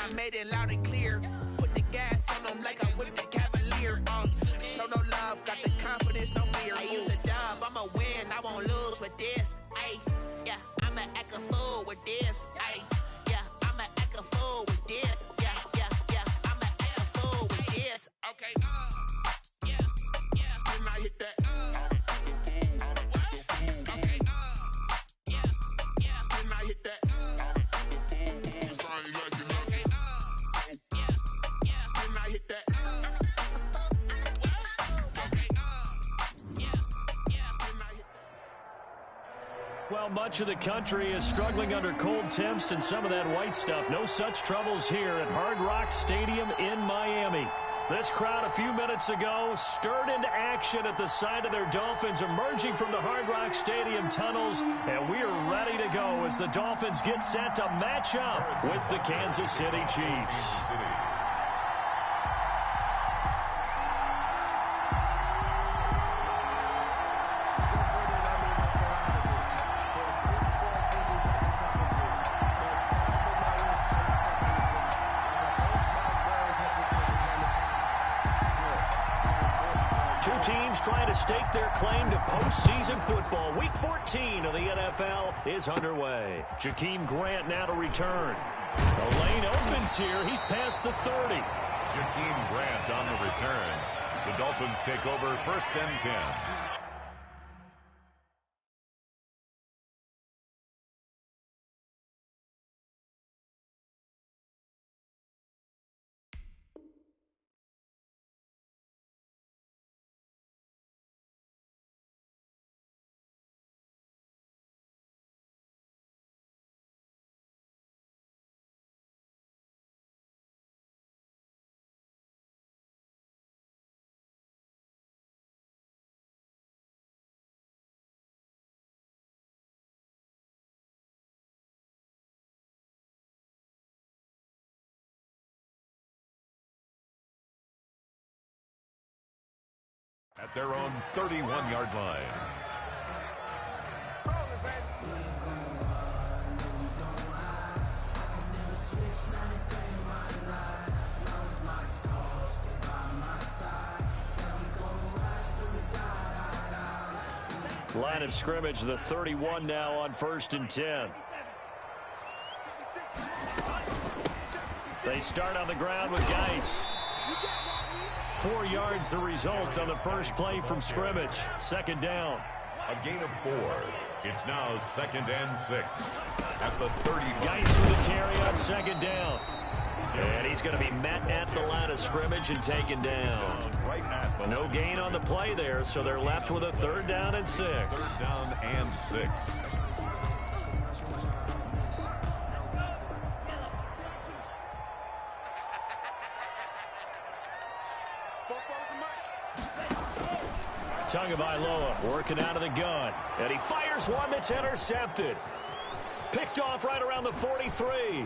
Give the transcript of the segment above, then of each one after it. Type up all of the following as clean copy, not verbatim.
I made it loud and clear. Put the gas on them like I'm with the Cavalier. Show no love, got the confidence, no fear. I use a dub, I'ma win, I won't lose with this. Ay, yeah, I'ma act a fool with this. Ay, yeah, I'ma act a fool with this. Yeah, yeah, yeah, I'ma act a fool with this. Okay, yeah, yeah, then I hit that. Okay, yeah, yeah, then I hit that. Well, much of the country is struggling under cold temps and some of that white stuff. No such troubles here at Hard Rock Stadium in Miami. This crowd a few minutes ago stirred into action at the side of their Dolphins emerging from the Hard Rock Stadium tunnels, and we are ready to go as the Dolphins get set to match up with the Kansas City Chiefs. Teams trying to stake their claim to postseason football. Week 14 of the NFL is underway. Jakeem Grant now to return. The lane opens here. He's past the 30. Jakeem Grant on the return. The Dolphins take over 1st and 10. At their own 31-yard line. Line of scrimmage, the 31 now on 1st and 10. They start on the ground with Geis. 4 yards the result on the first play from scrimmage. 2nd down. A gain of 4. It's now 2nd and 6. At the 30. Geis with a carry on 2nd down. And he's going to be met at the line of scrimmage and taken down. No gain on the play there, so they're left with a 3rd down and 6. 3rd down and 6. Tagovailoa working out of the gun. And he fires one that's intercepted. Picked off right around the 43.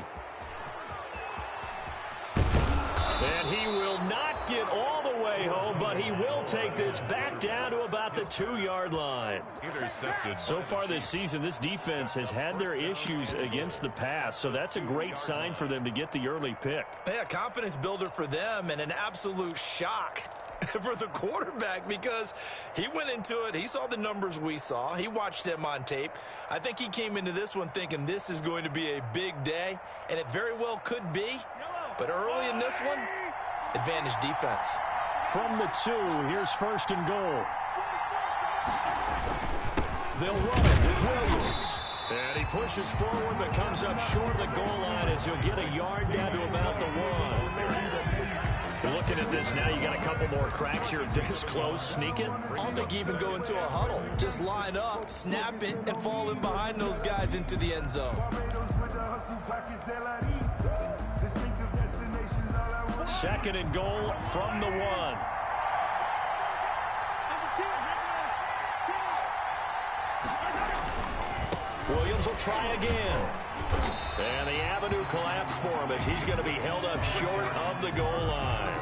And he will not get all the way home, but he will take this back down to about the 2-yard line. Intercepted. So far this season, this defense has had their issues against the pass, so that's a great sign for them to get the early pick. Yeah, confidence builder for them and an absolute shock for the quarterback because he went into it. He saw the numbers we saw. He watched them on tape. I think he came into this one thinking this is going to be a big day, and it very well could be. But early in this one, advantage defense. From the 2, here's 1st and goal. They'll run it with Williams. And he pushes forward but comes up short of the goal line as he'll get a yard down to about the 1. Looking at this now, you got a couple more cracks here. This close, sneak it. I don't think even go into a huddle. Just line up, snap it, and fall in behind those guys into the end zone. 2nd and goal from the 1. Williams will try again. And the avenue collapsed for him as he's going to be held up short of the goal line.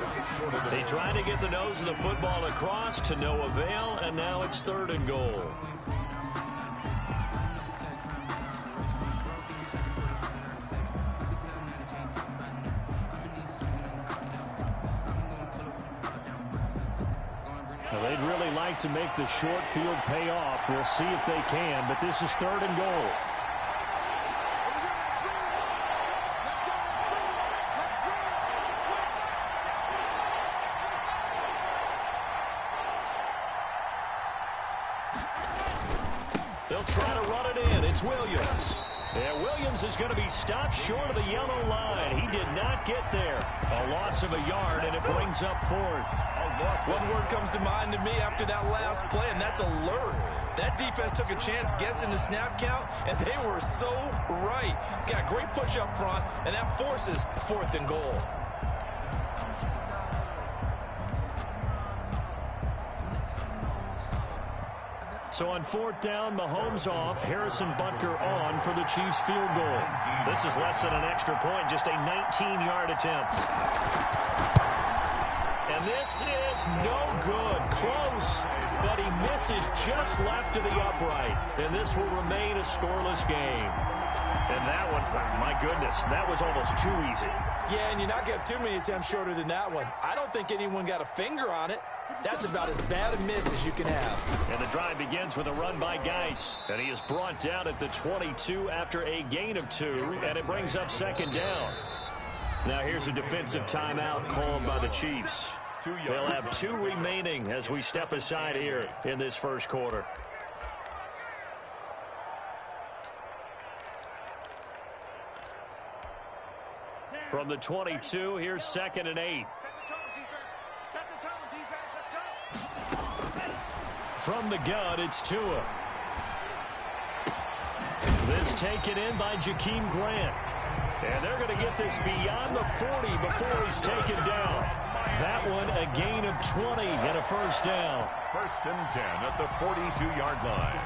They tried to get the nose of the football across to no avail, and now it's 3rd and goal. They'd really like to make the short field pay off. We'll see if they can, but this is 3rd and goal. They'll try to run it in. It's Williams. Yeah, Williams is going to be stopped short of the yellow line. He did not get there. A loss of a yard, and it brings up 4th. One word comes to mind to me after that last play, and that's alert. That defense took a chance guessing the snap count, and they were so right. Got great push up front, and that forces 4th and goal. So on 4th down, Mahomes off, Harrison Butker on for the Chiefs field goal. This is less than an extra point, just a 19-yard attempt. And this is no good. Close, but he misses just left of the upright. And this will remain a scoreless game. And that one, my goodness, that was almost too easy. Yeah, and you're not going to have too many attempts shorter than that one. I don't think anyone got a finger on it. That's about as bad a miss as you can have. And the drive begins with a run by Geis. And he is brought down at the 22 after a gain of 2. And it brings up 2nd down. Now here's a defensive timeout called by the Chiefs. They'll have 2 remaining as we step aside here in this first quarter. From the 22, here's 2nd and 8. From the gun, it's Tua. This taken in by Jakeem Grant. And they're going to get this beyond the 40 before he's taken down. That one a gain of 20 and a 1st down. 1st and 10 at the 42-yard line.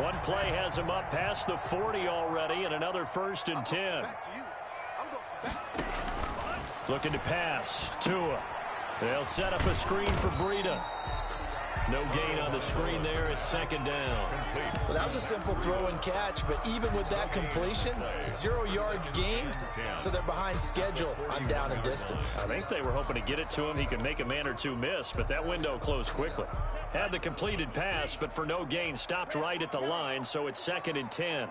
One play has him up past the 40 already, and another 1st and 10. Looking to pass. Tua. They'll set up a screen for Breida. No gain on the screen there. It's 2nd down. Well, that was a simple throw and catch, but even with that completion, 0 yards gained, so they're behind schedule on down and distance. I think they were hoping to get it to him. He could make a man or two miss, but that window closed quickly. Had the completed pass, but for no gain, stopped right at the line, so it's 2nd and 10.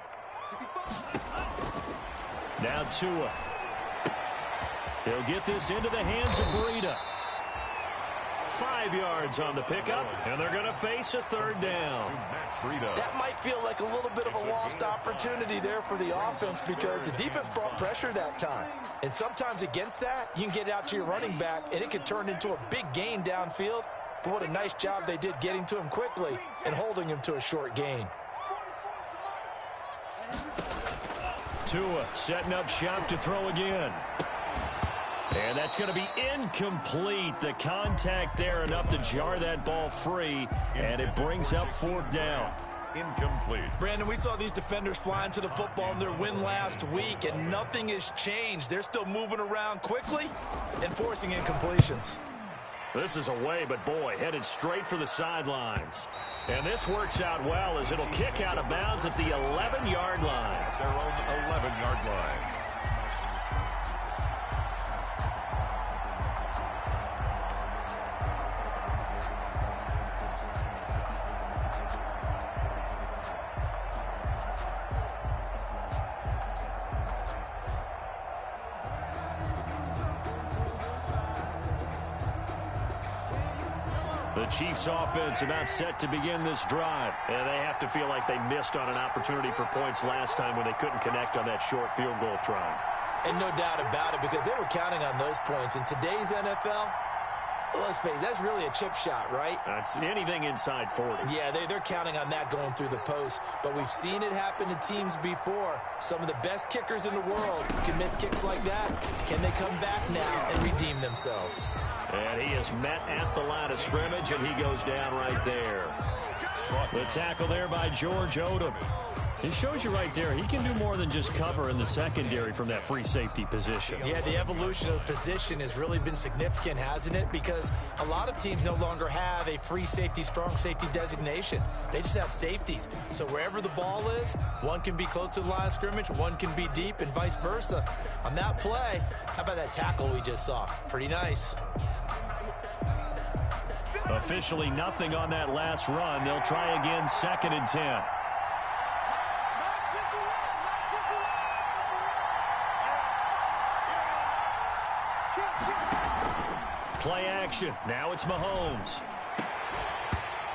Now Tua. He'll get this into the hands of Breida. 5 yards on the pickup, and they're going to face a 3rd down. That might feel like a little bit of a lost opportunity there for the offense because the defense brought pressure that time. And sometimes against that, you can get it out to your running back, and it can turn into a big gain downfield. But what a nice job they did getting to him quickly and holding him to a short gain. Tua setting up shop to throw again. And that's going to be incomplete. The contact there enough to jar that ball free, and it brings up 4th down. Incomplete. Brandon, we saw these defenders flying to the football in their win last week, and nothing has changed. They're still moving around quickly and forcing incompletions. This is away, but boy, headed straight for the sidelines. And this works out well as it'll kick out of bounds at the 11-yard line. Their own 11-yard line. The Chiefs offense about set to begin this drive. And they have to feel like they missed on an opportunity for points last time when they couldn't connect on that short field goal try. And no doubt about it, because they were counting on those points. In today's NFL, let's face it, that's really a chip shot, right? That's anything inside 40. Yeah, they're counting on that going through the post. But we've seen it happen to teams before. Some of the best kickers in the world can miss kicks like that. Can they come back now and redeem themselves? And he is met at the line of scrimmage, and he goes down right there. The tackle there by George Odom. It shows you right there, he can do more than just cover in the secondary from that free safety position. Yeah, the evolution of the position has really been significant, hasn't it? Because a lot of teams no longer have a free safety, strong safety designation. They just have safeties. So wherever the ball is, one can be close to the line of scrimmage, one can be deep, and vice versa. On that play, how about that tackle we just saw? Pretty nice. Officially nothing on that last run. They'll try again, 2nd and 10. Play action. Now it's Mahomes.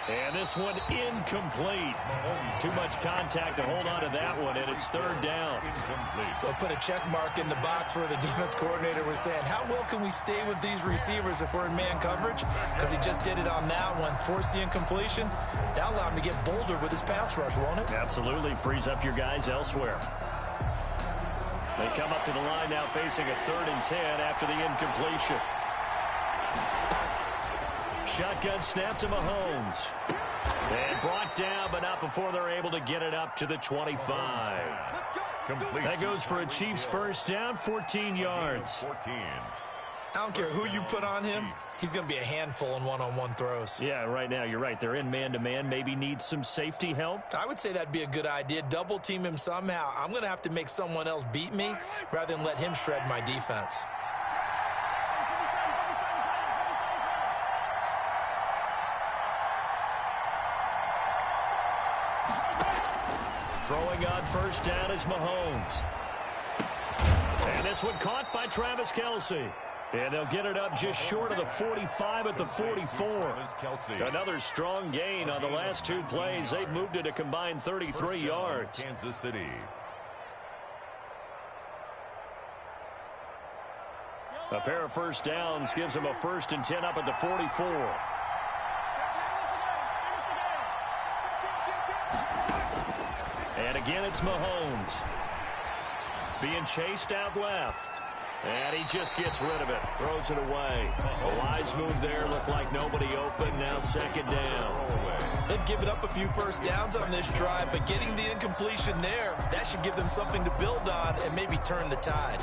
And this one incomplete. Too much contact to hold on to that one, and it's 3rd down. They'll put a check mark in the box where the defense coordinator was saying, how well can we stay with these receivers if we're in man coverage? Because he just did it on that one. Force the incompletion. That'll allow him to get bolder with his pass rush, won't it? Absolutely. Frees up your guys elsewhere. They come up to the line now facing a 3rd and 10 after the incompletion. Shotgun snap to Mahomes. And brought down, but not before they're able to get it up to the 25. Complete. That goes for a Chiefs first down, 14 yards. 14. I don't care who you put on him. He's going to be a handful in one-on-one throws. Yeah, right now, you're right. They're in man-to-man. Maybe need some safety help. I would say that'd be a good idea. Double team him somehow. I'm going to have to make someone else beat me rather than let him shred my defense. Throwing on first down is Mahomes. And this one caught by Travis Kelce. And they'll get it up just short of the 45 at the 44. Another strong gain on the last 2 plays. They've moved it a combined 33 yards. Kansas City. A pair of first downs gives them a 1st and 10 up at the 44. And again, it's Mahomes. Being chased out left. And he just gets rid of it. Throws it away. A wise move there. Looked like nobody open. Now 2nd down. They've given up a few first downs on this drive, but getting the incompletion there, that should give them something to build on and maybe turn the tide.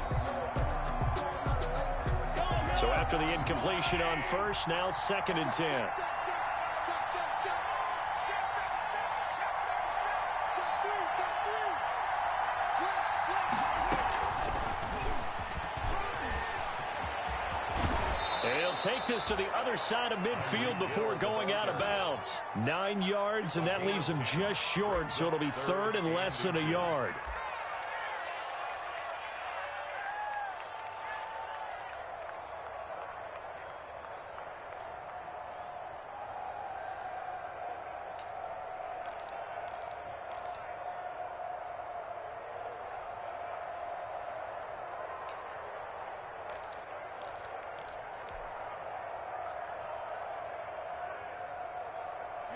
So after the incompletion on first, now 2nd and 10. Take this to the other side of midfield before going out of bounds. 9 yards, and that leaves them just short, so it'll be 3rd and less than a yard.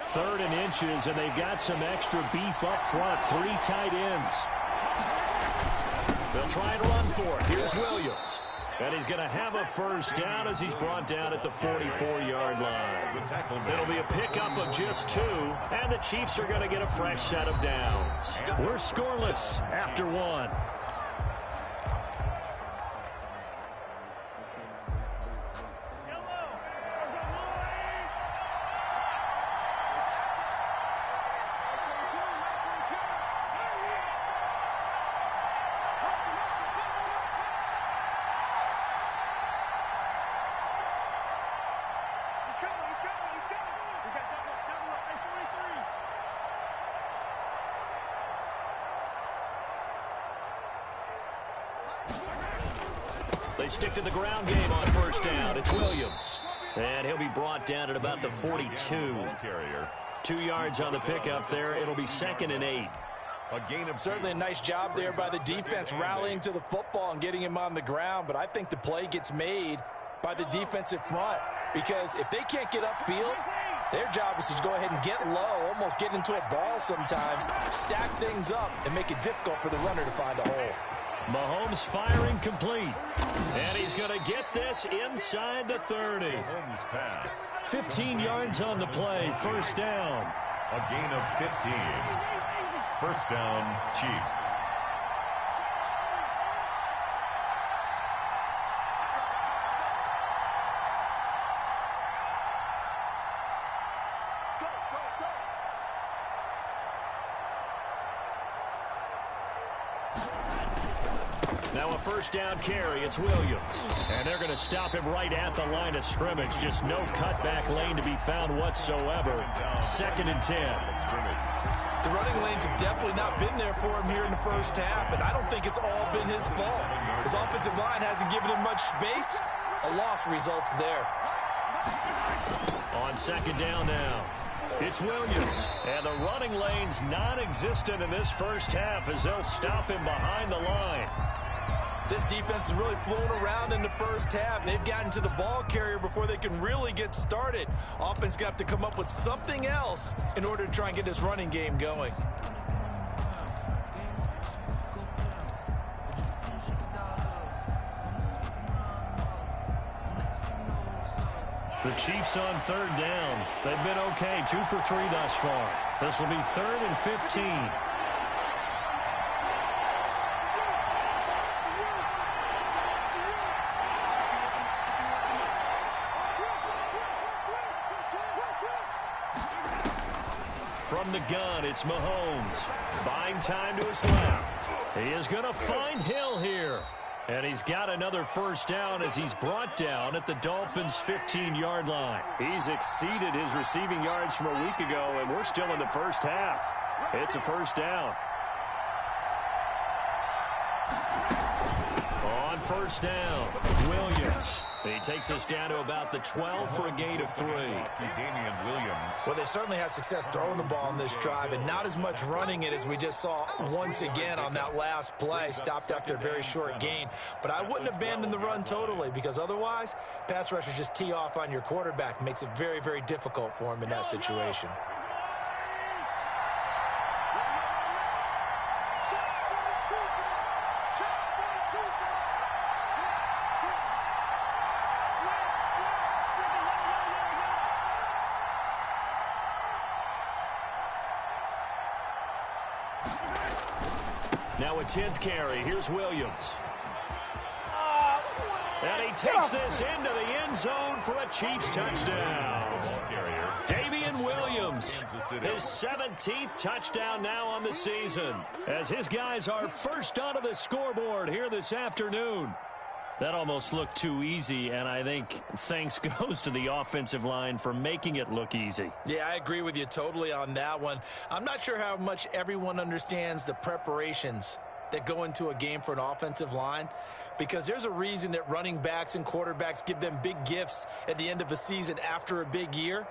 Third and inches, and they've got some extra beef up front. 3 tight ends. They'll try and run for it. Here's Williams. And he's going to have a first down as he's brought down at the 44-yard line. It'll be a pickup of just 2, and the Chiefs are going to get a fresh set of downs. We're scoreless after 1. They stick to the ground game on first down. It's Williams. And he'll be brought down at about the 42. 2 yards on the pickup there. It'll be 2nd and 8. Certainly a nice job there by the defense rallying to the football and getting him on the ground. But I think the play gets made by the defensive front. Because if they can't get upfield, their job is to go ahead and get low, almost get into a ball sometimes, stack things up, and make it difficult for the runner to find a hole. Mahomes firing complete. And he's going to get this inside the 30. 15 yards on the play. First down. A gain of 15. First down, Chiefs. Now a first down carry. It's Williams. And they're going to stop him right at the line of scrimmage. Just no cutback lane to be found whatsoever. 2nd and 10. The running lanes have definitely not been there for him here in the first half, and I don't think it's all been his fault. His offensive line hasn't given him much space. A loss results there. On 2nd down now. It's Williams. And the running lane's non-existent in this first half as they'll stop him behind the line. This defense has really flown around in the first half. They've gotten to the ball carrier before they can really get started. Offense going to have to come up with something else in order to try and get this running game going. The Chiefs on 3rd down. They've been okay, 2 for 3 thus far. This will be 3rd and 15. From the gun, it's Mahomes. Buying time to his left. He is going to find Hill here. And he's got another first down as he's brought down at the Dolphins' 15-yard line. He's exceeded his receiving yards from a week ago, and we're still in the first half. It's a first down. On first down, Williams. He takes us down to about the 12 for a gain of 3. Damian Williams. Well, they certainly had success throwing the ball in this drive, and not as much running it as we just saw once again on that last play. Stopped after a very short gain. But I wouldn't abandon the run totally, because otherwise, pass rushers just tee off on your quarterback. Makes it very, very difficult for him in that situation. Now a 10th carry. Here's Williams. And he takes this into the end zone for a Chiefs touchdown. Damian Williams, his 17th touchdown now on the season, as his guys are first onto the scoreboard here this afternoon. That almost looked too easy, and I think thanks goes to the offensive line for making it look easy. Yeah, I agree with you totally on that one. I'm not sure how much everyone understands the preparations that go into a game for an offensive line, because there's a reason that running backs and quarterbacks give them big gifts at the end of the season after a big year.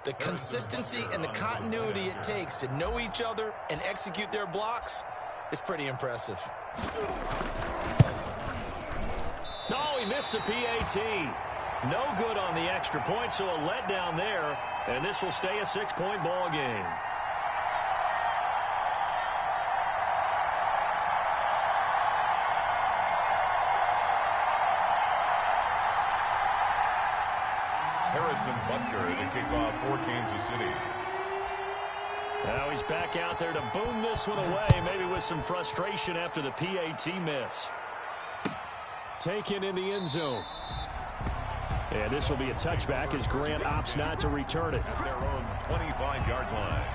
The consistency and the continuity it takes to know each other and execute their blocks is pretty impressive. No, he missed the PAT. No good on the extra point, so a letdown there, and this will stay a 6-point ball game. Harrison Butker to kick off for Kansas City. Now he's back out there to boom this one away, maybe with some frustration after the PAT miss. Taken in the end zone. And this will be a touchback as Grant opts not to return it. At their own 25-yard line.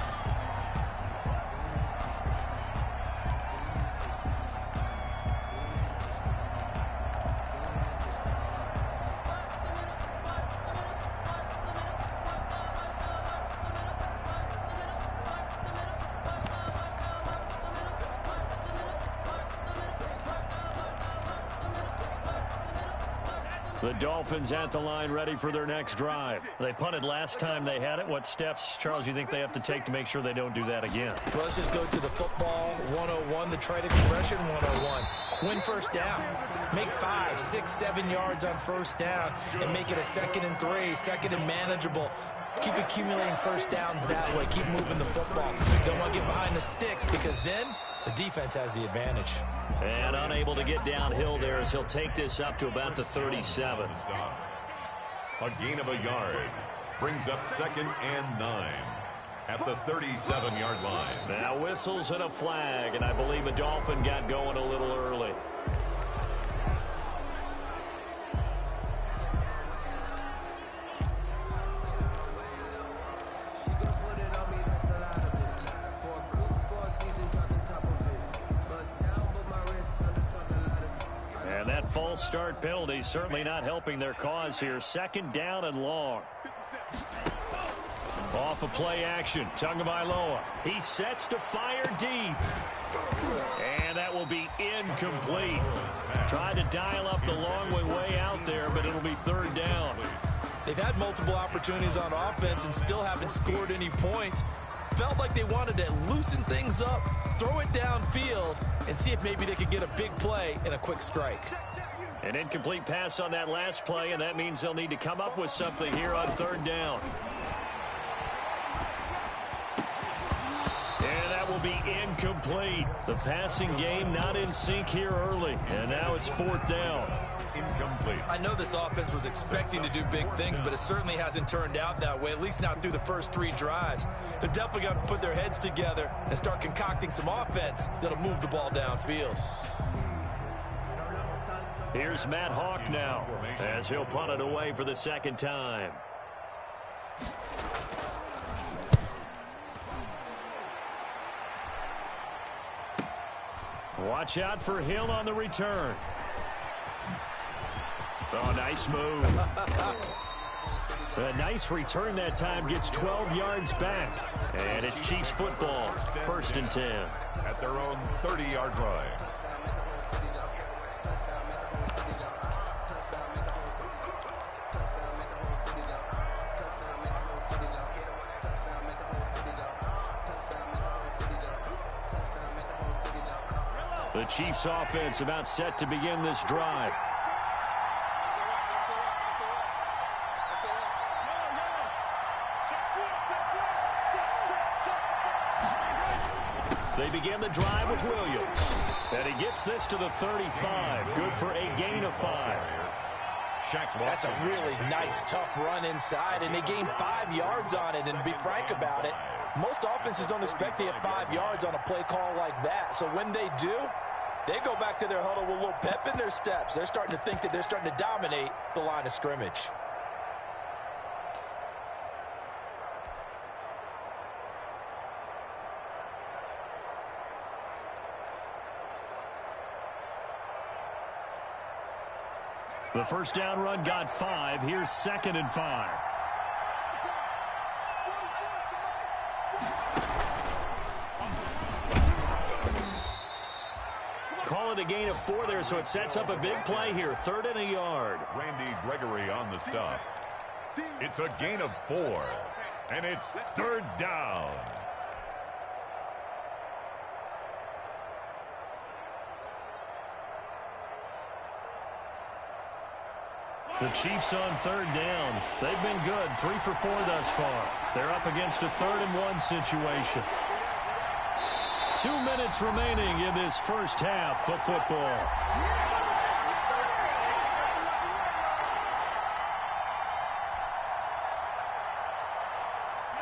The Dolphins at the line ready for their next drive. They punted last time they had it. What steps, Charles, you think they have to take to make sure they don't do that again? Well, let's just go to the football 101, the trade expression 101. Win first down. Make 5, 6, 7 yards on first down and make it a 2nd and 3, 2nd and manageable. Keep accumulating first downs that way. Keep moving the football. Don't want to get behind the sticks, because then the defense has the advantage. And unable to get downhill there as he'll take this up to about the 37. A gain of a yard brings up 2nd and 9. at the 37-yard line. Now whistles and a flag, and I believe a Dolphin got going a little early. And that false start penalty certainly not helping their cause here. Second down and long. Off of play action, Tagovailoa. He sets to fire deep. And that will be incomplete. Tried to dial up the long way out there, but it'll be third down. They've had multiple opportunities on offense and still haven't scored any points. Felt like they wanted to loosen things up, throw it downfield, and see if maybe they could get a big play and a quick strike. An incomplete pass on that last play, and that means they'll need to come up with something here on third down. And that will be incomplete. The passing game not in sync here early, and now it's fourth down. Incomplete. I know this offense was expecting to do big things, but it certainly hasn't turned out that way, at least not through the first three drives. They're definitely going to have to put their heads together and start concocting some offense that'll move the ball downfield. Here's Matt Hawk now, as he'll punt it away for the second time. Watch out for Hill on the return. Oh, nice move. A nice return that time, gets 12 yards back. And it's Chiefs football, first and 10. At their own 30-yard line. The Chiefs offense about set to begin this drive. They begin the drive with Williams. And he gets this to the 35. Good for a gain of 5. That's a really nice, tough run inside, and they gained 5 yards on it. And to be frank about it, most offenses don't expect to get 5 yards on a play call like that. So when they do, they go back to their huddle with a little pep in their steps. They're starting to think that they're starting to dominate the line of scrimmage. The first down run got 5. Here's second and 5. Call it a gain of 4 there, so it sets up a big play here. Third and a yard. Randy Gregory on the stop. It's a gain of 4, and it's third down. The Chiefs on third down. They've been good, 3 for 4 thus far. They're up against a 3rd and 1 situation. 2 minutes remaining in this first half of football.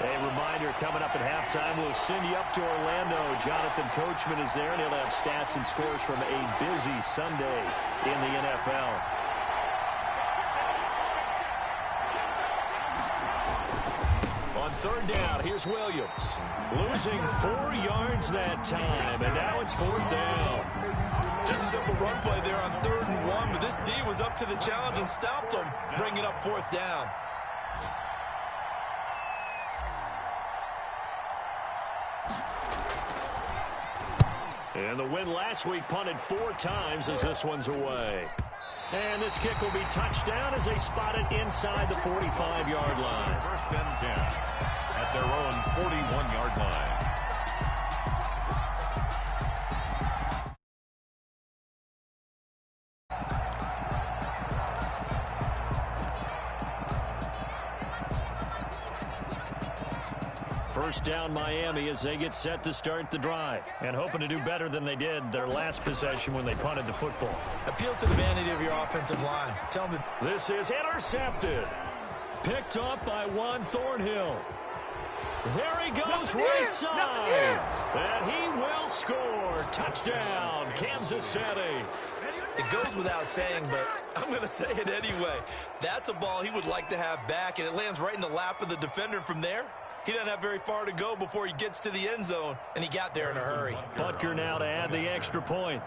A reminder, coming up at halftime, we'll send you up to Orlando. Jonathan Coachman is there, and he'll have stats and scores from a busy Sunday in the NFL. Third down, here's Williams. Losing 4 yards that time, and now it's fourth down. Just a simple run play there on 3rd and 1, but this D was up to the challenge and stopped them, bringing up fourth down. And the win last week punted 4 times as this one's away. And this kick will be touchdown as they spot it inside the 45-yard line. First and 10 at their own 41-yard line. First down Miami as they get set to start the drive, and hoping to do better than they did their last possession when they punted the football. Appeal to the vanity of your offensive line. Tell them this is intercepted. Picked up by Juan Thornhill. There he goes right side. And he will score. Touchdown, Kansas City. It goes without saying, but I'm going to say it anyway. That's a ball he would like to have back, and it lands right in the lap of the defender from there. He doesn't have very far to go before he gets to the end zone, and he got there in a hurry. Butker now to add the extra point.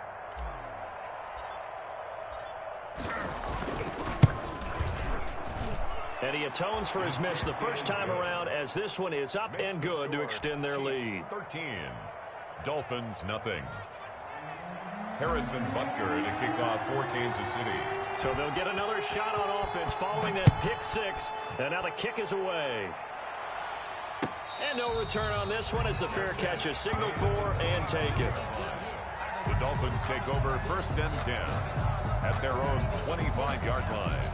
And he atones for his miss the first time around, as this one is up and good to extend their lead. 13. Dolphins, nothing. Harrison Butker to kick off for Kansas City. So they'll get another shot on offense following that pick six. And now the kick is away. And no return on this one as the fair catch is signaled for and taken. The Dolphins take over 1st and 10 at their own 25-yard line.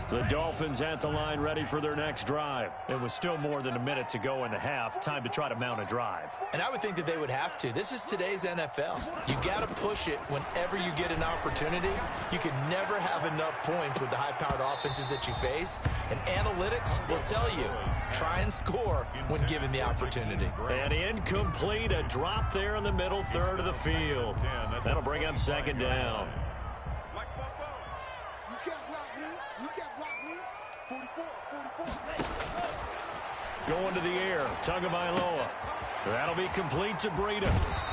The Dolphins at the line ready for their next drive. It was still more than a minute to go in the half. Time to try to mount a drive. And I would think that they would have to. This is today's NFL. You got to push it whenever you get an opportunity. You can never have enough points with the high-powered offenses that you face. And analytics will tell you, try and score when given the opportunity. And incomplete, a drop there in the middle third of the field. That'll bring up 2nd down. Going to the air, Tagovailoa. That'll be complete to Breida.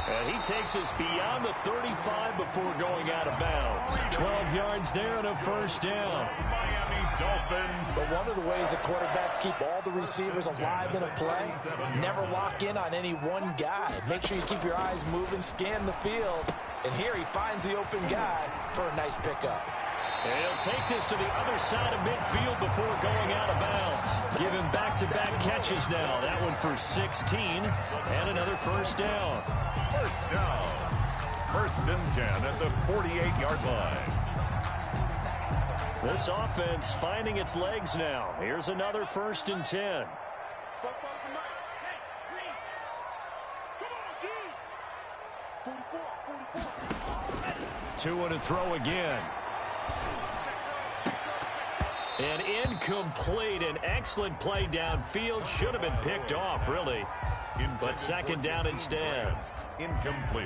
And he takes us beyond the 35 before going out of bounds. 12 yards there and a 1st down. Miami Dolphins. But one of the ways that quarterbacks keep all the receivers alive in a play, never lock in on any one guy. Make sure you keep your eyes moving, scan the field. And here he finds the open guy for a nice pickup. And he'll take this to the other side of midfield before going out of bounds. Give him back-to-back catches now. That one for 16 and another 1st down. 1st down. 1st and 10 at the 48-yard line. This offense finding its legs now. Here's another 1st and 10. Two to throw again. And incomplete. An excellent play downfield. Should have been picked off, really. But 2nd down instead. Incomplete.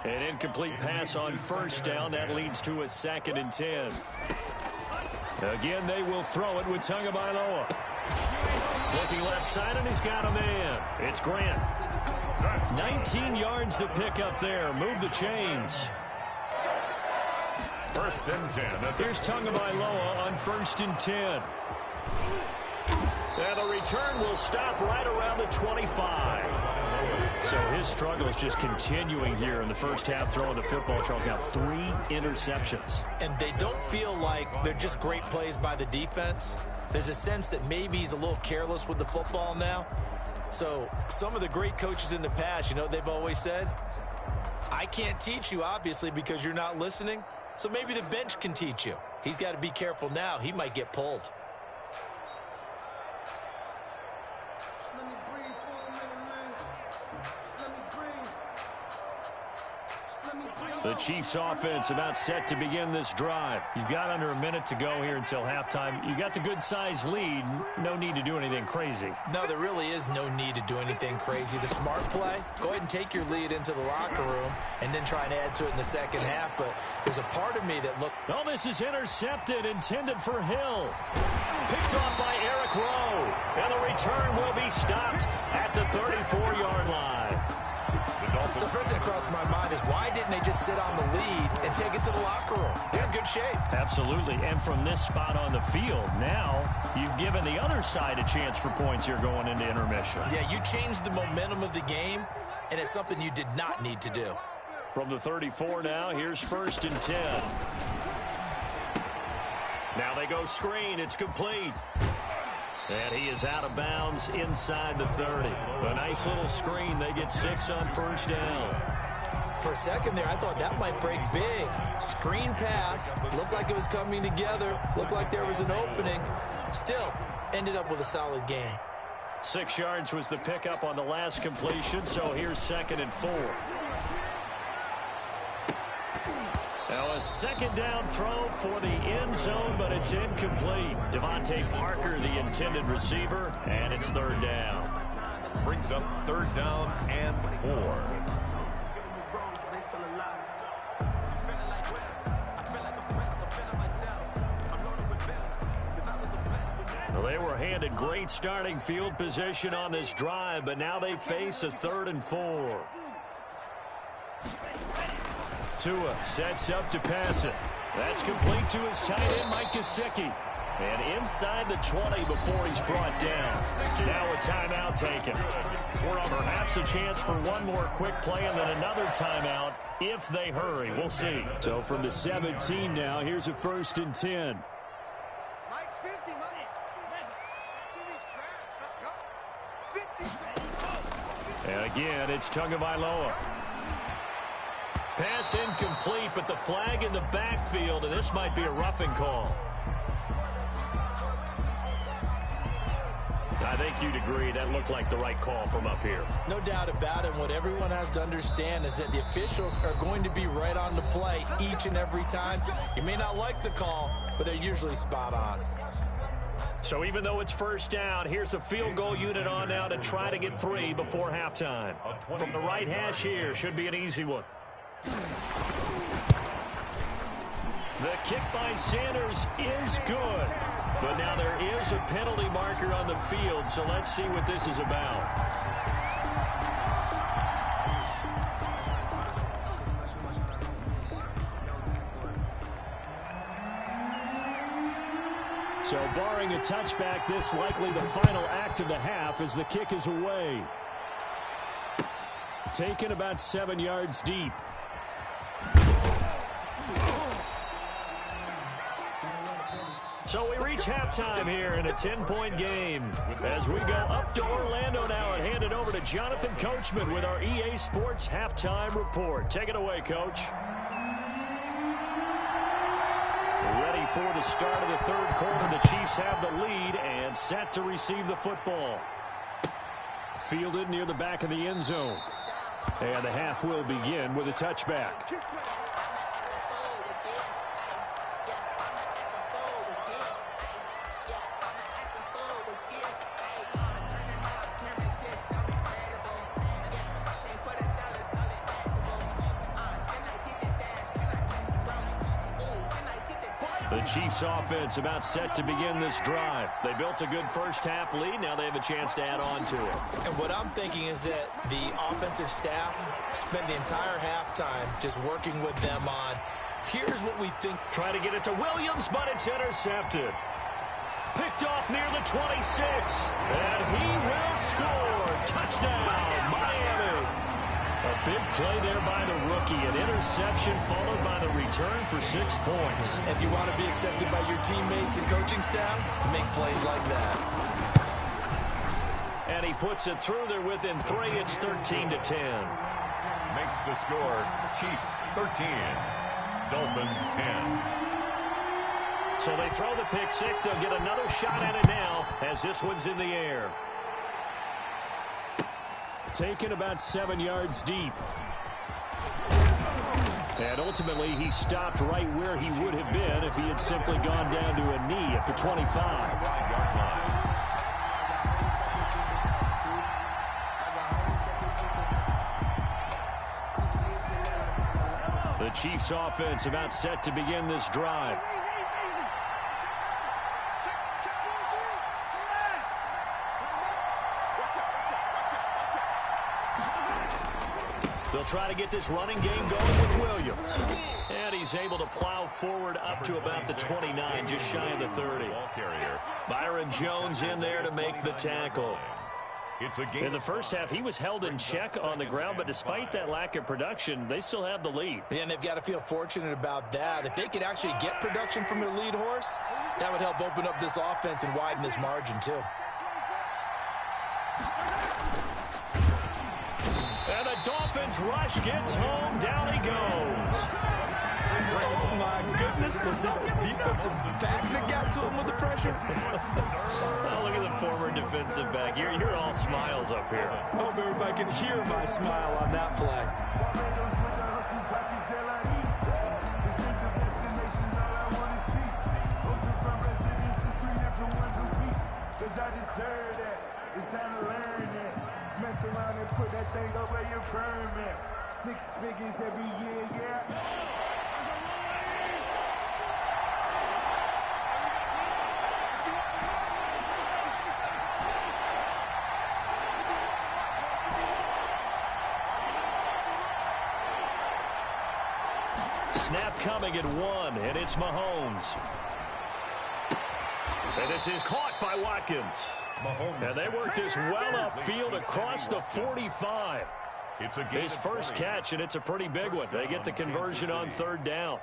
An incomplete pass on 1st down. That leads to a 2nd and 10. Again, they will throw it with Tagovailoa. Looking left side, and he's got a man. It's Grant. 19 yards to pick up there. Move the chains. 1st and 10. Here's Tagovailoa on 1st and 10. And the return will stop right around the 25. So his struggle is just continuing here in the first half, throwing the football. Charles, now 3 interceptions. And they don't feel like they're just great plays by the defense. There's a sense that maybe he's a little careless with the football now. So some of the great coaches in the past, you know, they've always said, I can't teach you, obviously, because you're not listening. So maybe the bench can teach you. He's got to be careful now. He might get pulled. The Chiefs offense about set to begin this drive. You've got under a minute to go here until halftime. You got the good-sized lead. No need to do anything crazy. No, there really is no need to do anything crazy. The smart play, go ahead and take your lead into the locker room and then try and add to it in the second half. But there's a part of me that looked... Oh, this is intercepted, intended for Hill. Picked off by Eric Rowe. And the return will be stopped at the 34-yard line. So first thing that crossed my mind is why didn't they just sit on the lead and take it to the locker room? They're in good shape. Absolutely. And from this spot on the field, now you've given the other side a chance for points here going into intermission. Yeah, you changed the momentum of the game, and it's something you did not need to do. From the 34 now, here's 1st and 10. Now they go screen. It's complete. And he is out of bounds inside the 30. A nice little screen. They get 6 on 1st down. For a second there, I thought that might break big. Screen pass. Looked like it was coming together. Looked like there was an opening. Still, ended up with a solid game. 6 yards was the pickup on the last completion, so here's 2nd and 4. Now a 2nd down throw for the end zone, but it's incomplete. Devontae Parker, the intended receiver, and it's 3rd down. Brings up 3rd down and 4. Well, they were handed great starting field position on this drive, but now they face a 3rd and 4. Tua sets up to pass it. That's complete to his tight end, Mike Gesicki. And inside the 20 before he's brought down. Now a timeout taken. Or perhaps a chance for one more quick play and then another timeout if they hurry. We'll see. So from the 17 now, here's a 1st and 10. Mike's 50, Mike. Let's go. 50. And again, it's Tagovailoa. Pass incomplete, but the flag in the backfield, and this might be a roughing call. I think you'd agree that looked like the right call from up here. No doubt about it. What everyone has to understand is that the officials are going to be right on the play each and every time. You may not like the call, but they're usually spot on. So even though it's 1st down, here's the field goal unit on now to try to get 3 before halftime. From the right hash here, should be an easy one. The kick by Sanders is good. But now there is a penalty marker on the field, so let's see what this is about. So barring a touchback, this likely the final act of the half as the kick is away. Taken about 7 yards deep. So we reach halftime here in a 10-point game. As we go up to Orlando now and hand it over to Jonathan Coachman with our EA Sports Halftime Report. Take it away, Coach. Ready for the start of the 3rd quarter. The Chiefs have the lead and set to receive the football. Fielded near the back of the end zone. And the half will begin with a touchback. The Chiefs offense about set to begin this drive. They built a good first-half lead. Now they have a chance to add on to it. And what I'm thinking is that the offensive staff spent the entire halftime just working with them on, here's what we think. Try to get it to Williams, but it's intercepted. Picked off near the 26. And he will score. Touchdown, Miami. A big play there by the rookie. An interception followed by the return for 6 points. If you want to be accepted by your teammates and coaching staff, make plays like that. And he puts it through there within 3. It's 13-10. Makes the score Chiefs 13, Dolphins 10. So they throw the pick 6. They'll get another shot at it now as this one's in the air. Taken about 7 yards deep. And ultimately, he stopped right where he would have been if he had simply gone down to a knee at the 25. The Chiefs offense about set to begin this drive. They'll try to get this running game going with Williams. And he's able to plow forward up to about the 29, just shy of the 30. Byron Jones in there to make the tackle. In the first half, he was held in check on the ground, but despite that lack of production, they still have the lead. Yeah, and they've got to feel fortunate about that. If they could actually get production from their lead horse, that would help open up this offense and widen this margin, too. And the Dolphins rush gets home. Down he goes. Oh, my goodness. Was that a defensive back that got to him with the pressure? Oh, look at the former defensive back. You're all smiles up here. I hope everybody can hear my smile on that play. 6 figures every year, yeah. Snap coming at 1, and it's Mahomes. And this is caught by Watkins. And they work this well upfield across the 45. His first catch, and it's a pretty big one. They get the conversion on 3rd down.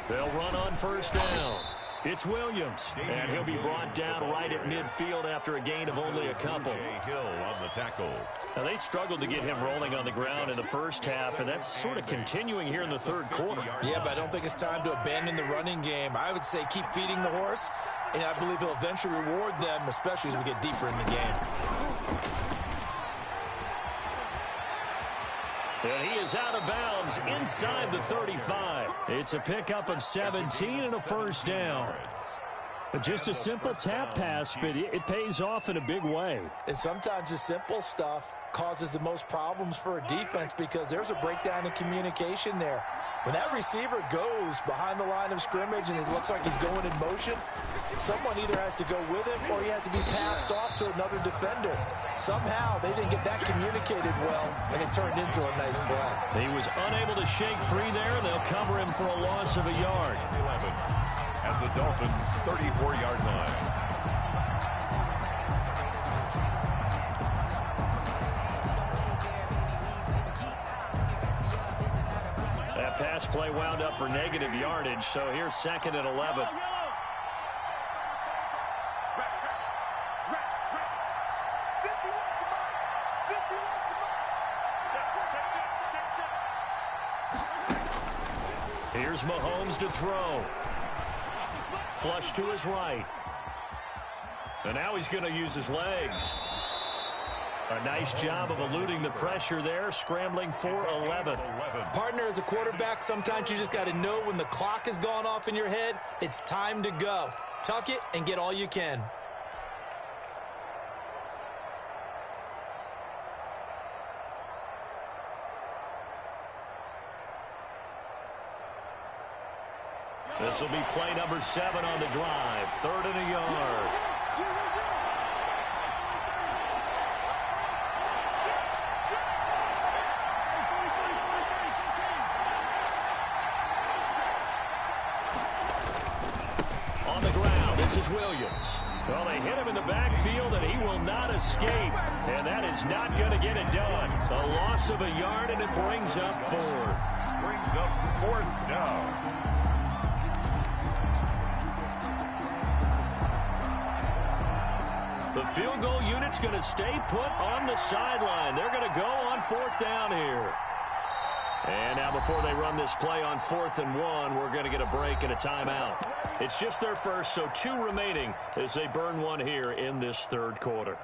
They'll run on 1st down. It's Williams, and he'll be brought down right at midfield after a gain of only a couple. Hill on the tackle. Now, they struggled to get him rolling on the ground in the first half, and that's sort of continuing here in the 3rd quarter. Yeah, but I don't think it's time to abandon the running game. I would say keep feeding the horse, and I believe he'll eventually reward them, especially as we get deeper in the game. And he is out of bounds inside the 35. It's a pickup of 17 and a 1st down. Just a simple tap pass, but it pays off in a big way. And sometimes the simple stuff causes the most problems for a defense because there's a breakdown in communication there. When that receiver goes behind the line of scrimmage and it looks like he's going in motion, someone either has to go with him or he has to be passed off to another defender. Somehow they didn't get that communicated well, and it turned into a nice play. He was unable to shake free there, and they'll cover him for a loss of a yard. 11 at the Dolphins' 34-yard line. That pass play wound up for negative yardage, so here's 2nd and 11. Here's Mahomes to throw. Flush to his right. And now he's going to use his legs. A nice job of eluding the pressure there, scrambling for 11. Partner, as a quarterback, sometimes you just got to know when the clock has gone off in your head, it's time to go. Tuck it and get all you can. This will be play number 7 on the drive. 3rd and a yard. On the ground, this is Williams. Well, they hit him in the backfield, and he will not escape. And that is not going to get it done. A loss of a yard, and it brings up 4th. Brings up 4th down. The field goal unit's going to stay put on the sideline. They're going to go on 4th down here. And now before they run this play on 4th and 1, we're going to get a break and a timeout. It's just their first, so 2 remaining as they burn 1 here in this 3rd quarter.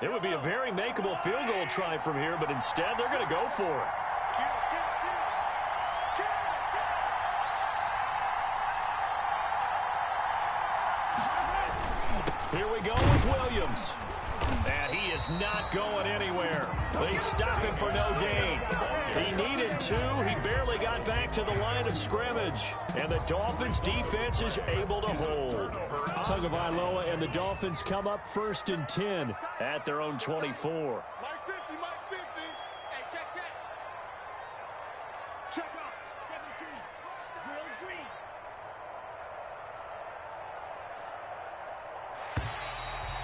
It would be a very makeable field goal try from here, but instead they're going to go for it. Here we go with Williams. And he is not going anywhere. They stop him for no gain. He needed 2. He barely got back to the line of scrimmage. And the Dolphins defense is able to hold. Tagovailoa and the Dolphins come up 1st and 10 at their own 24. Mike 50, Mike 50. Hey, check. Check out. 17. Drill green.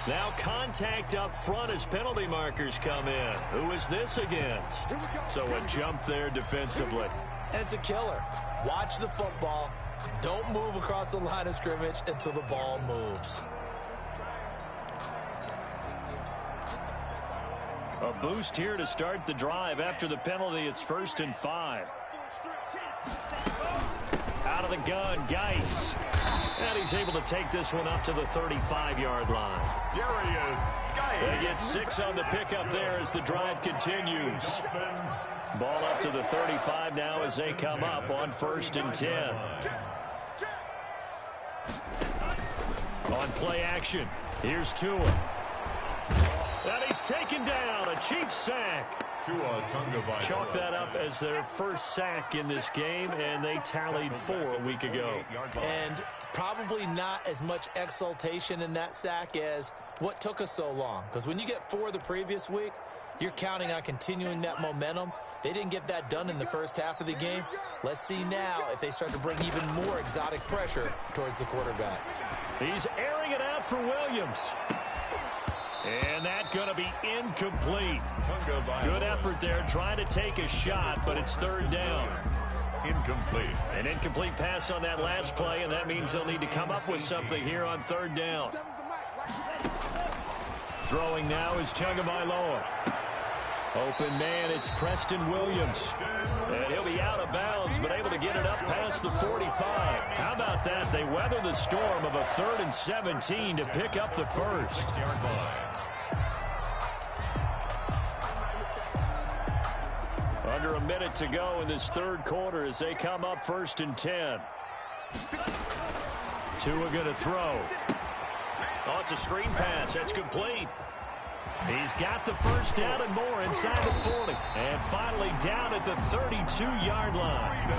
Now contact up front as penalty markers come in. Who is this against? So a jump there defensively. And it's a killer. Watch the football. Don't move across the line of scrimmage until the ball moves. A boost here to start the drive. After the penalty, it's 1st and 5. Out of the gun, Geis. And he's able to take this one up to the 35-yard line. Darius Geis. They get 6 on the pickup there as the drive continues. Ball up to the 35 now as they come up on 1st and 10. On play action, here's Tua. And he's taken down, a Chiefs sack. Chalk that up as their first sack in this game, and they tallied 4 a week ago. And probably not as much exultation in that sack as what took us so long. Because when you get 4 the previous week, you're counting on continuing that momentum. They didn't get that done in the first half of the game. Let's see now if they start to bring even more exotic pressure towards the quarterback. He's airing it out for Williams. And that's going to be incomplete. Good effort there trying to take a shot, but it's 3rd down. Incomplete. An incomplete pass on that last play, and that means they'll need to come up with something here on 3rd down. Throwing now is Tagovailoa. Open man, it's Preston Williams. And he'll be out of bounds, but able to get it up past the 45. How about that? They weather the storm of a 3rd and 17 to pick up the first. Under a minute to go in this 3rd quarter as they come up 1st and 10. Tua going to throw. Oh, it's a screen pass. That's complete. He's got the first down and more inside the 40. And finally down at the 32-yard line.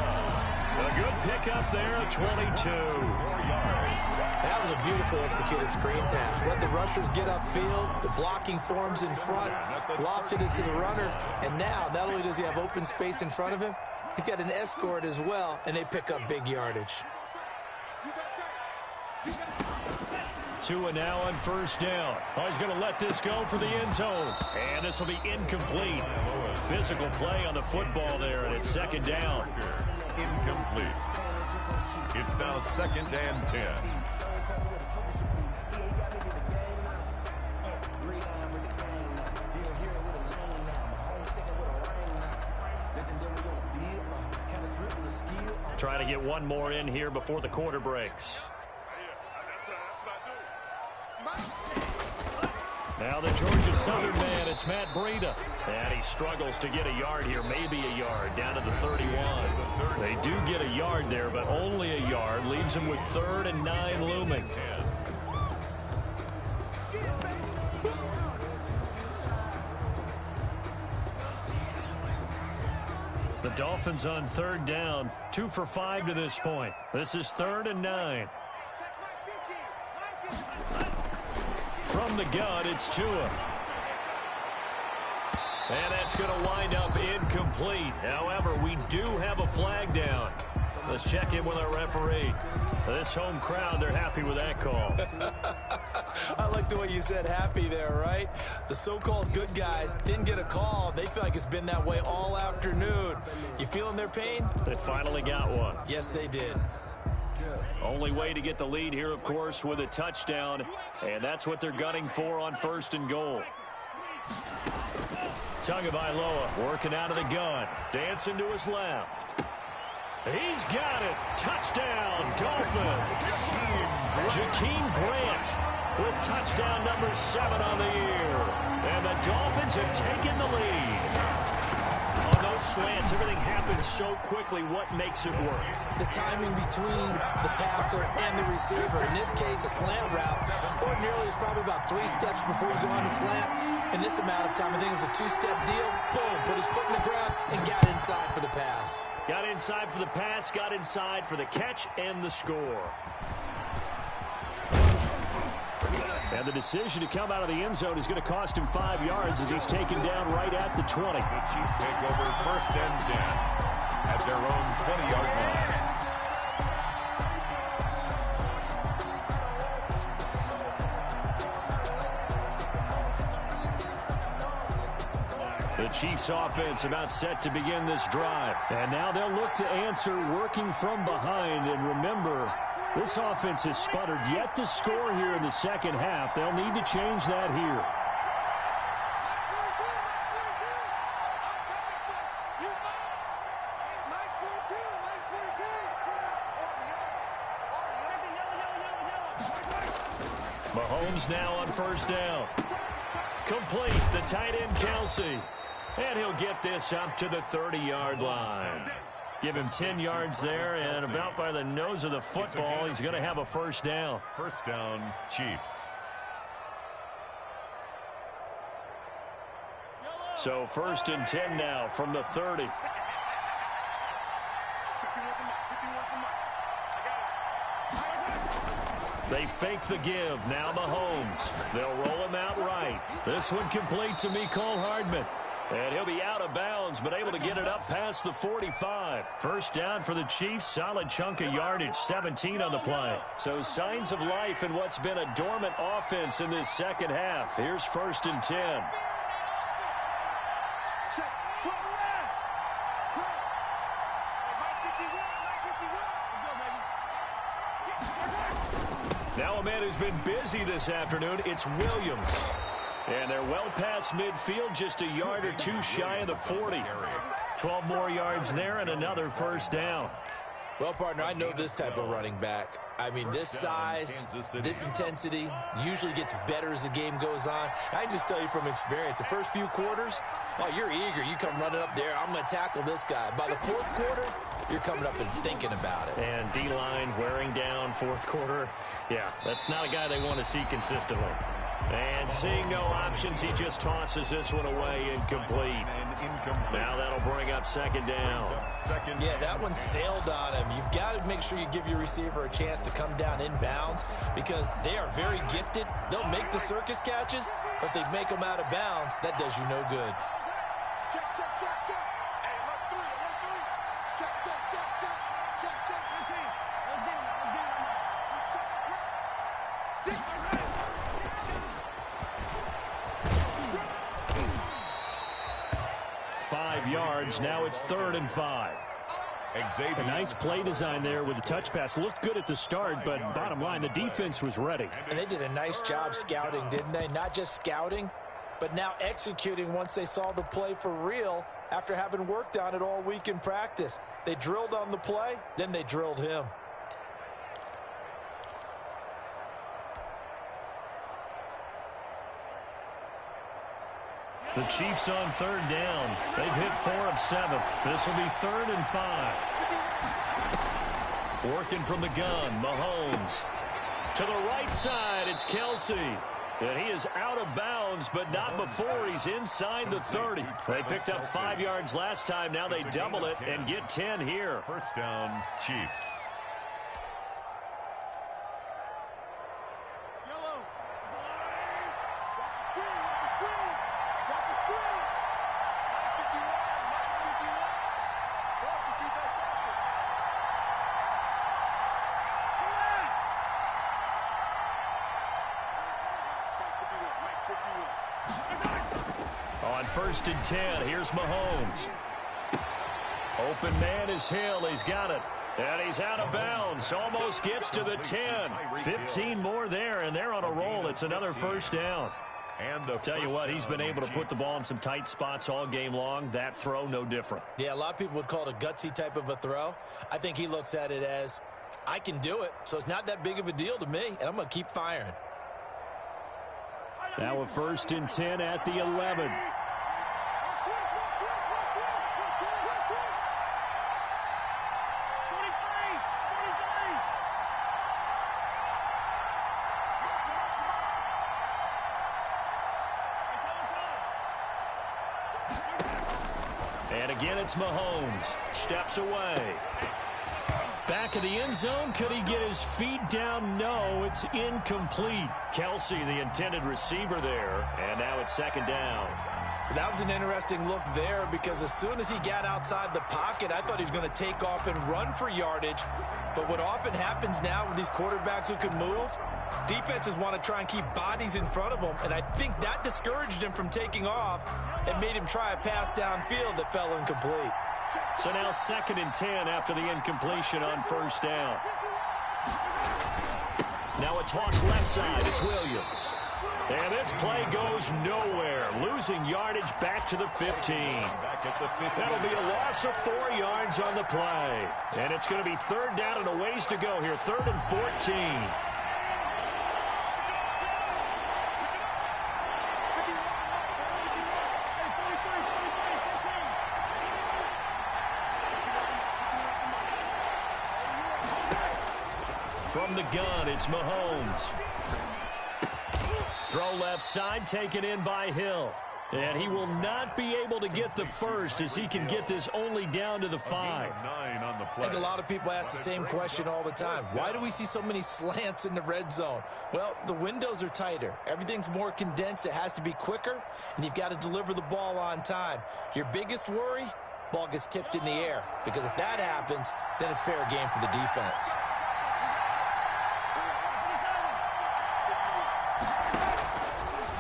A good pickup there, 22. That was a beautifully executed screen pass. Let the rushers get upfield. The blocking forms in front. Lofted it to the runner. And now, not only does he have open space in front of him, he's got an escort as well, and they pick up big yardage. Tua now on 1st down. Oh, he's going to let this go for the end zone. And this will be incomplete. Physical play on the football there, and it's 2nd down. Incomplete. It's now 2nd and 10. Trying to get one more in here before the quarter breaks. Now the Georgia Southern man, it's Matt Breida. And he struggles to get a yard here, maybe a yard, down to the 31. They do get a yard there, but only a yard. Leaves him with 3rd and 9 looming. The Dolphins on 3rd down, 2 for 5 to this point. This is 3rd and 9. From the gun, it's Tua. And that's going to wind up incomplete. However, we do have a flag down. Let's check in with our referee. This home crowd, they're happy with that call. I like the way you said happy there, right? The so-called good guys didn't get a call. They feel like it's been that way all afternoon. You feeling their pain? They finally got one. Yes, they did. Only way to get the lead here, of course, with a touchdown. And that's what they're gunning for on 1st and goal. Tagovailoa working out of the gun. Dancing to his left. He's got it. Touchdown, Dolphins. Jakeem Grant with touchdown number 7 on the year. And the Dolphins have taken the lead. On those slants, everything happens so quickly. What makes it work? The timing between the passer and the receiver. In this case, a slant route. Ordinarily, it's probably about 3 steps before you go on the slant. In this amount of time, I think it was a 2-step deal. Boom, put his foot in the ground and got inside for the pass. Got inside for the pass, got inside for the catch and the score. And the decision to come out of the end zone is going to cost him 5 yards as he's taken down right at the 20. The Chiefs take over 1st and 10 at their own 20-yard line. The Chiefs offense about set to begin this drive. And now they'll look to answer working from behind. And remember, this offense has sputtered yet to score here in the second half. They'll need to change that here. Mahomes now on first down. Complete, the tight end Kelsey. And he'll get this up to the 30-yard line. Give him 10 yards there, and about by the nose of the football, he's going to have a first down. First down, Chiefs. So 1st and 10 now from the 30. They fake the give. Now Mahomes. They'll roll him out right. This one complete to Mecole Hardman. And he'll be out of bounds, but able to get it up past the 45. First down for the Chiefs. Solid chunk of yardage. 17 on the play. So signs of life in what's been a dormant offense in this second half. Here's 1st and 10. Now a man who's been busy this afternoon, it's Williams. And they're well past midfield, just a yard or two shy of the 40. 12 more yards there and another first down. Well, partner, I know this type of running back. I mean, this size, this intensity usually gets better as the game goes on. I can just tell you from experience, the first few quarters, oh, you're eager. You come running up there, I'm going to tackle this guy. By the 4th quarter, you're coming up and thinking about it. And D-line wearing down 4th quarter. Yeah, that's not a guy they want to see consistently. And seeing no options, he just tosses this one away incomplete. Now that'll bring up 2nd down. Yeah, that one sailed on him. You've got to make sure you give your receiver a chance to come down inbounds because they are very gifted. They'll make the circus catches, but they make them out of bounds. That does you no good. Check, check, check, check. Hey, look three. Check, check, check, check. Check, check. 15. Let's get him. Check it. 6. 5 yards. Now it's 3rd and 5. A nice play design there with the touch pass. Looked good at the start, but bottom line, the defense was ready. And they did a nice job scouting, didn't they? Not just scouting, but now executing once they saw the play for real after having worked on it all week in practice. They drilled on the play, then they drilled him. The Chiefs on 3rd down. They've hit 4 of 7. This will be 3rd and 5. Working from the gun, Mahomes. To the right side, it's Kelsey. And he is out of bounds, but not before he's inside the 30. They picked up 5 yards last time. Now they double it and get 10 here. First down, Chiefs. On 1st and 10, here's Mahomes. Open man is Hill. He's got it. And he's out of bounds. Almost gets to the 10. 15 more there, and they're on a roll. It's another first down. And tell you what, he's been able to put the ball in some tight spots all game long. That throw, no different. Yeah, a lot of people would call it a gutsy type of a throw. I think he looks at it as, I can do it, so it's not that big of a deal to me, and I'm going to keep firing. Now a 1st and 10 at the 11. And again, it's Mahomes. Steps away. Back of the end zone. Could he get his feet down? No, it's incomplete. Kelsey, the intended receiver there. And now it's 2nd down. That was an interesting look there because as soon as he got outside the pocket, I thought he was going to take off and run for yardage. But what often happens now with these quarterbacks who can move, Defenses want to try and keep bodies in front of them, and I think that discouraged him from taking off and made him try a pass downfield that fell incomplete. So now 2nd and 10 after the incompletion on first down. Now a toss left side. It's Williams. And this play goes nowhere. Losing yardage back to the 15. That'll be a loss of 4 yards on the play. And it's going to be 3rd down and a ways to go here. 3rd and 14. From the gun, it's Mahomes. Throw left side, taken in by Hill. And he will not be able to get the first as he can get this only down to the 5. I think a lot of people ask the same question all the time. Why do we see so many slants in the red zone? Well, the windows are tighter. Everything's more condensed. It has to be quicker, and you've got to deliver the ball on time. Your biggest worry? Ball gets tipped in the air. Because if that happens, then it's fair game for the defense.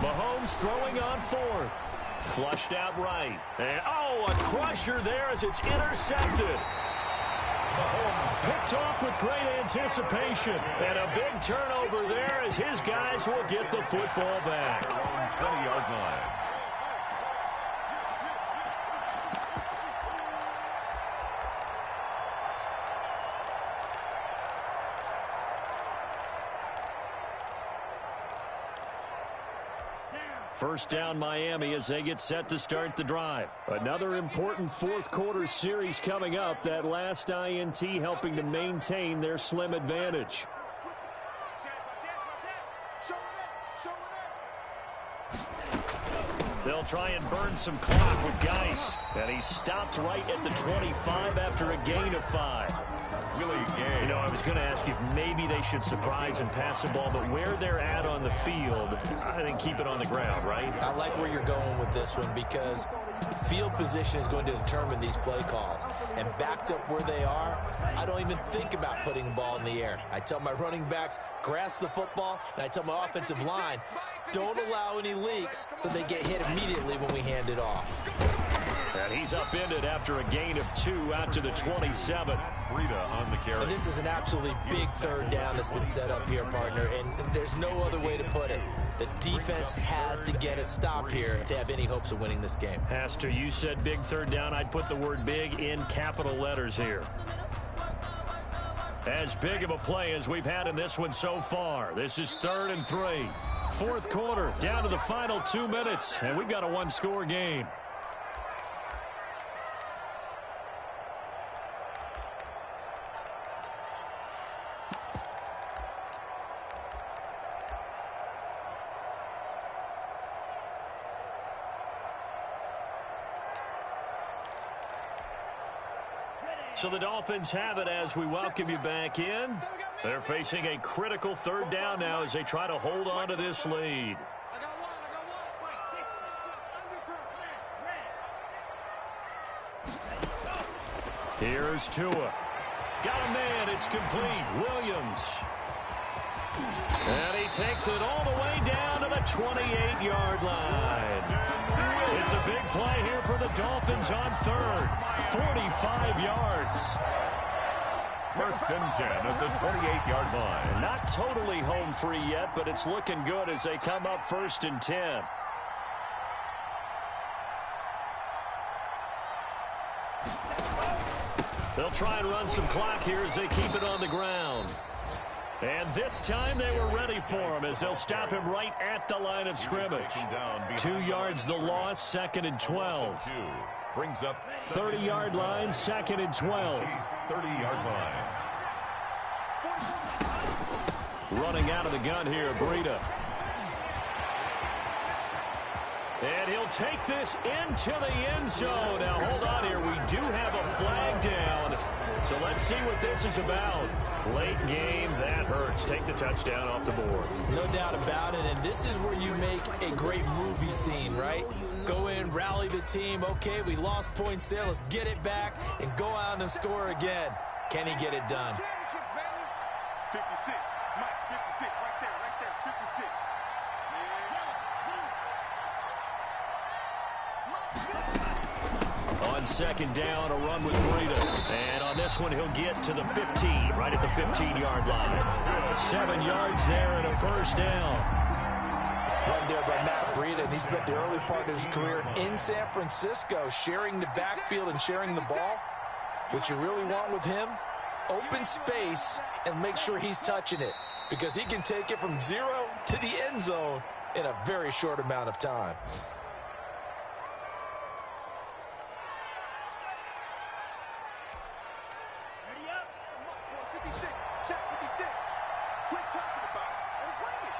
Mahomes throwing on 4th. Flushed out right. And, oh, a crusher there as it's intercepted. Mahomes picked off with great anticipation. And a big turnover there as his guys will get the football back. 20-yard line. First down Miami as they get set to start the drive. Another important 4th quarter series coming up. That last INT helping to maintain their slim advantage. They'll try and burn some clock with Geis. And he stopped right at the 25 after a gain of 5. You know, I was going to ask if maybe they should surprise and pass the ball, but where they're at on the field, I think keep it on the ground, right? I like where you're going with this one because field position is going to determine these play calls. And backed up where they are, I don't even think about putting the ball in the air. I tell my running backs, grasp the football, and I tell my offensive line, don't allow any leaks so they get hit immediately when we hand it off. And he's upended after a gain of 2 out to the 27. On the carry. And this is an absolutely big 3rd down that's been set up here, partner, and there's no other way to put it. The defense has to get a stop here if they have any hopes of winning this game. Pastor, you said big 3rd down. I'd put the word big in capital letters here. As big of a play as we've had in this one so far. This is 3rd and 3. 4th quarter, down to the final 2 minutes, and we've got a 1-score game. So the Dolphins have it as we welcome you back in. They're facing a critical 3rd down now as they try to hold on to this lead. Here's Tua. Got a man. It's complete. Williams. And he takes it all the way down to the 28-yard line. It's a big play here for the Dolphins on 3rd. 45 yards. 1st and 10 at the 28-yard line. Not totally home free yet, but it's looking good as they come up 1st and 10. They'll try and run some clock here as they keep it on the ground. And this time they were ready for him as they'll stop him right at the line of scrimmage. 2 yards the loss, 2nd and 12. Brings up 30-yard line, 2nd and 12. 30-yard line. Running out of the gun here, Breida. And he'll take this into the end zone. Now, hold on here. We do have a flag down. So let's see what this is about. Late game, that hurts. Take the touchdown off the board. No doubt about it, and this is where you make a great movie scene, right? Go in, rally the team. Okay, we lost points there. Let's get it back and go out and score again. Can he get it done? 56, Mike, 56, right there. 56. On second down, a run with Breida. And on this one, he'll get to the 15, right at the 15-yard line. 7 yards there and a first down. Run there by Matt Breida, and he spent the early part of his career in San Francisco sharing the backfield and sharing the ball. What you really want with him, open space and make sure he's touching it, because he can take it from 0 to the end zone in a very short amount of time. Ready up. 56. Check 56. Quit talking about it and wing it.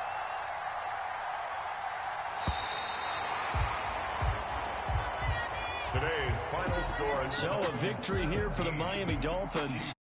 Today's final score. So a victory here for the Miami Dolphins.